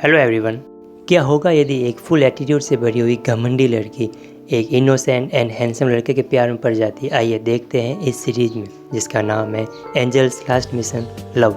Hello everyone. क्या होगा यदि एक फुल एटीट्यूड से भरी हुई घमंडी लड़की एक इनोसेंट एंड हैंडसम लड़के के प्यार में पड़ जाती है? आइए देखते हैं इस सीरीज में जिसका नाम है Angel's Last Mission Love.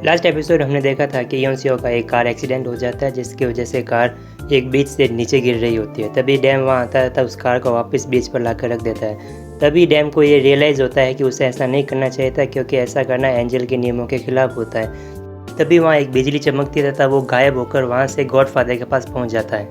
Last episode हमने देखा था कि योन सियो का एक कार एक्सीडेंट हो जाता है जिसकी वजह से कार एक बीच से नीचे गिर रही होती है। तभी डैम वहाँ आता है, तब उस कार को वापस बीच पर ला कर रख देता है। तभी डैम को ये रियलाइज़ होता है कि उसे ऐसा नहीं करना चाहिए था क्योंकि ऐसा करना एंजल के नियमों के खिलाफ होता है। तभी वहाँ एक बिजली चमकती रहता है, वो गायब होकर वहाँ से गॉडफादर के पास पहुँच जाता है।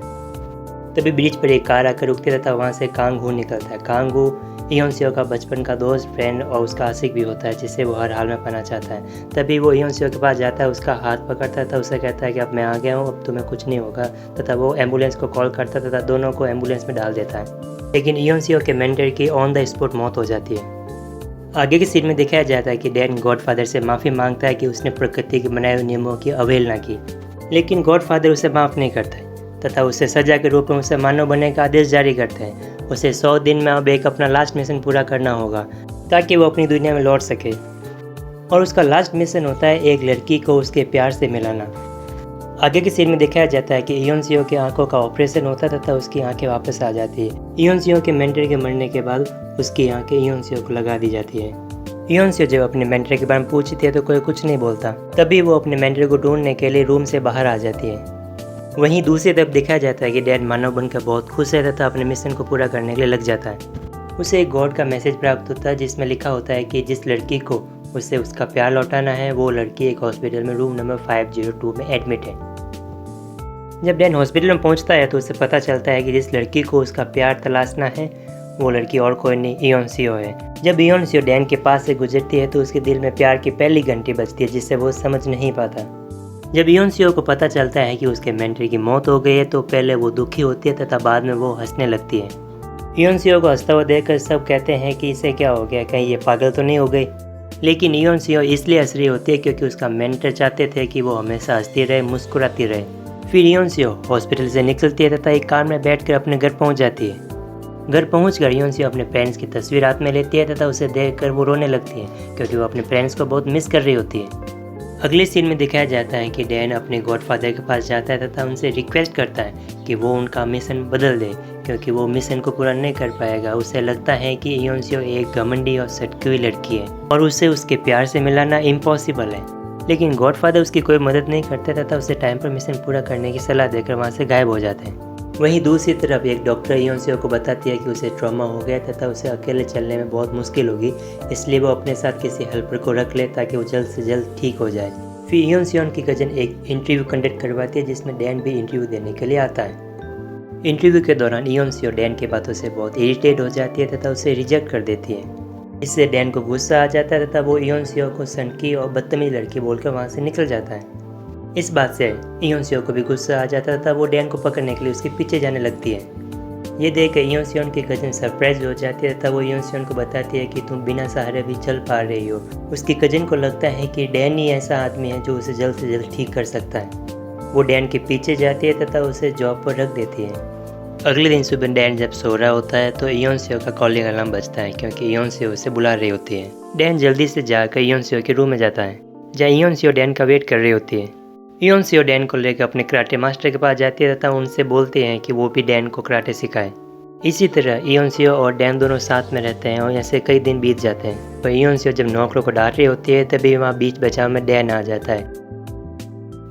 तभी ब्रिज पर एक कार आकर रुकती रहता है, वहाँ से कांगू निकलता है। कांगू योन सियो का बचपन का दोस्त, फ्रेंड और उसका आशिक भी होता है जिसे वो हर हाल में पाना चाहता है। तभी वो योन सियो के पास जाता है, उसका हाथ पकड़ता था, उसे कहता है कि अब मैं आ गया हूँ, अब तुम्हें कुछ नहीं होगा, तथा वो एम्बुलेंस को कॉल करता तथा दोनों को एम्बुलेंस में डाल देता है। लेकिन योन सियो के मेंटर की ऑन द स्पॉट मौत हो जाती है। आगे के सीन में दिखाया जाता है कि डैन गॉडफादर से माफ़ी मांगता है कि उसने प्रकृति के बनाए हुए नियमों की अवहेलना की, लेकिन गॉडफादर उसे माफ़ नहीं करता है तथा उसे सजा के रूप में उसे मानव बनने का आदेश जारी करते हैं। उसे 100 दिन में अब एक अपना लास्ट मिशन पूरा करना होगा ताकि वो अपनी दुनिया में लौट सके, और उसका लास्ट मिशन होता है एक लड़की को उसके प्यार से मिलाना। आगे के सीन में दिखाया जाता है कि योन सियो की आंखों का ऑपरेशन होता है तथा उसकी आंखें वापस आ जाती है। योन सियो के मेंटर के मरने के बाद उसकी आंखें योन सियो को लगा दी जाती है। योन सियो जब अपने मेंटर के बारे में पूछती है तो कोई कुछ नहीं बोलता। तभी वो अपने मेंटर को ढूंढने के लिए रूम से बाहर आ जाती है। वहीं दूसरी तरफ दिखाया जाता है कि डैन मानव बनकर बहुत खुश है तथा अपने मिशन को पूरा करने के लिए लग जाता है। उसे एक गॉड का मैसेज प्राप्त होता है जिसमें लिखा होता है कि जिस लड़की को उसे उसका प्यार लौटाना है वो लड़की एक हॉस्पिटल में रूम नंबर 502 में एडमिट है। जब डैन हॉस्पिटल में पहुंचता है तो उसे पता चलता है कि जिस लड़की को उसका प्यार तलाशना है वो लड़की और कोई नहीं, योन सियो है। जब योन सियो डैन के पास से गुजरती है तो उसके दिल में प्यार की पहली घंटी बजती है जिसे वो समझ नहीं पाता। जब योन सियो को पता चलता है कि उसके मेंटर की मौत हो गई है तो पहले वो दुखी होती है तथा बाद में वो हंसने लगती है। योन सियो को हंसता हुआ देखकर सब कहते हैं कि इसे क्या हो गया, कहीं ये पागल तो नहीं हो गई। लेकिन योन सियो इसलिए हंस रही होती है क्योंकि उसका मेंटर चाहते थे कि वो हमेशा हंसती रहे, मुस्कुराती रहे। फिर योन सियो हॉस्पिटल से निकलती है तथा एक कार में बैठकर अपने घर पहुंच जाती है। घर पहुंचकर योन सियो अपने पेरेंट्स की तस्वीर हाथ में लेती है तथा उसे देखकर वो रोने लगती है क्योंकि वो अपने पेरेंट्स को बहुत मिस कर रही होती है। अगले सीन में दिखाया जाता है कि डैन अपने गॉडफादर के पास जाता है तथा उनसे रिक्वेस्ट करता है कि वो उनका मिशन बदल दे क्योंकि वो मिशन को पूरा नहीं कर पाएगा। उसे लगता है कि योन सियो एक घमंडी और सटकी हुई लड़की है और उसे उसके प्यार से मिलाना इम्पॉसिबल है। लेकिन गॉडफादर उसकी कोई मदद नहीं करते तथा उसे टाइम पर मिशन पूरा करने की सलाह देकर वहाँ से गायब हो जाते हैं। वहीं दूसरी तरफ एक डॉक्टर योन सियो को बताती है कि उसे ट्रॉमा हो गया तथा उसे अकेले चलने में बहुत मुश्किल होगी, इसलिए वो अपने साथ किसी हेल्पर को रख ले ताकि वो जल्द से जल्द ठीक हो जाए। फिर योन सियो की कजन एक इंटरव्यू कंडक्ट करवाती है जिसमें डैन भी इंटरव्यू देने के लिए आता है। इंटरव्यू के दौरान योन सियो डैन की बातों से बहुत इरिटेट हो जाती है तथा उसे रिजेक्ट कर देती है। इससे डैन को गुस्सा आ जाता है तथा वो योन सियो को सनकी और बदतमीज लड़की बोलकर वहाँ से निकल जाता है। इस बात से योन सियो को भी गुस्सा आ जाता था, वो डैन को पकड़ने के लिए उसके पीछे जाने लगती है। ये देख कर योन सियो की कजन सरप्राइज हो जाती है तथा वो योन सियो को बताती है कि तुम बिना सहारे भी चल पा रही हो। उसकी कजन को लगता है कि डैन ही ऐसा आदमी है जो उसे जल्द से जल्द ठीक कर सकता है। वो डैन के पीछे जाती है तथा उसे जॉब पर रख देती है। अगले दिन सुबह डैन जब सो रहा होता है तो योन सियो का कॉलिंग अलार्म बजता है क्योंकि योन सियो उसे बुला रही होती है। डैन जल्दी से जाकर योन सियो के रूम में जाता है जहाँ योन सियो डैन का वेट कर रही होती है। योन सियो डैन को लेकर अपने कराटे मास्टर के पास जाती है तथा उनसे बोलते हैं कि वो भी डैन को कराटे सिखाए। इसी तरह योन सियो और डैन दोनों साथ में रहते हैं और ऐसे कई दिन बीत जाते हैं। तो योन सियो जब नौकरों को डांट रही होती है तभी वहाँ बीच बचाव में डैन आ जाता है।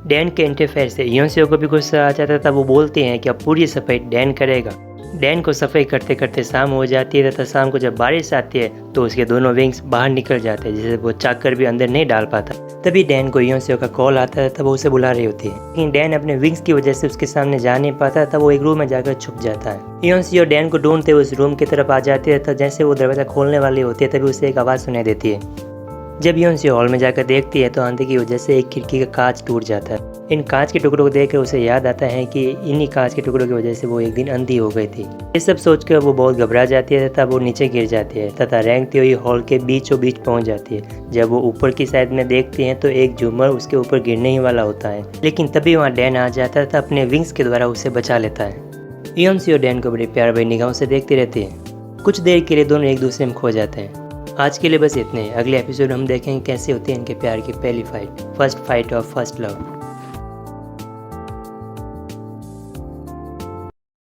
डैन के इंटरफेयर से योन सियो को भी गुस्सा आ जाता था, वो बोलते हैं कि अब पूरी सफाई डैन करेगा। डैन को सफाई करते करते शाम हो जाती है तथा शाम को जब बारिश आती है तो उसके दोनों विंग्स बाहर निकल जाते हैं जिसे वो चाकर भी अंदर नहीं डाल पाता। तभी डैन को योन सियो का कॉल आता है तब वो उसे बुला रही होती है, लेकिन डैन अपने विंग्स की वजह से उसके सामने जा नहीं पाता तब वो एक रूम में जाकर छुप जाता है। योन सियो डैन को ढूंढते हुए उस रूम की तरफ आ जाती है तब जैसे वो दरवाजा खोलने वाली होती है तभी उसे एक आवाज़ सुनाई देती है। जब योन सियो हॉल में जाकर देखती है तो आंधी की वजह से एक खिड़की का कांच टूट जाता है। इन कांच के टुकड़ों को देखकर उसे याद आता है कि इन्हीं कांच के टुकड़ों की वजह से वो एक दिन अंधी हो गई थी। ये सब सोचकर वो बहुत घबरा जाती है तथा वो नीचे गिर जाती है तथा रेंगती हुई हॉल के बीचों बीच पहुंच जाती है। जब वो ऊपर की साइड में देखती है तो एक झूमर उसके ऊपर गिरने ही वाला होता है, लेकिन तभी वहाँ डैन आ जाता है तथा अपने विंग्स के द्वारा उसे बचा लेता है। योन सियो डैन को बड़ी प्यार भरी निगाहों से देखती रहती है। कुछ देर के लिए दोनों एक दूसरे में खो जाते हैं। आज के लिए बस इतने। अगले एपिसोड हम देखेंगे कैसे होती है इनके प्यार की पहली fight, first fight of first love.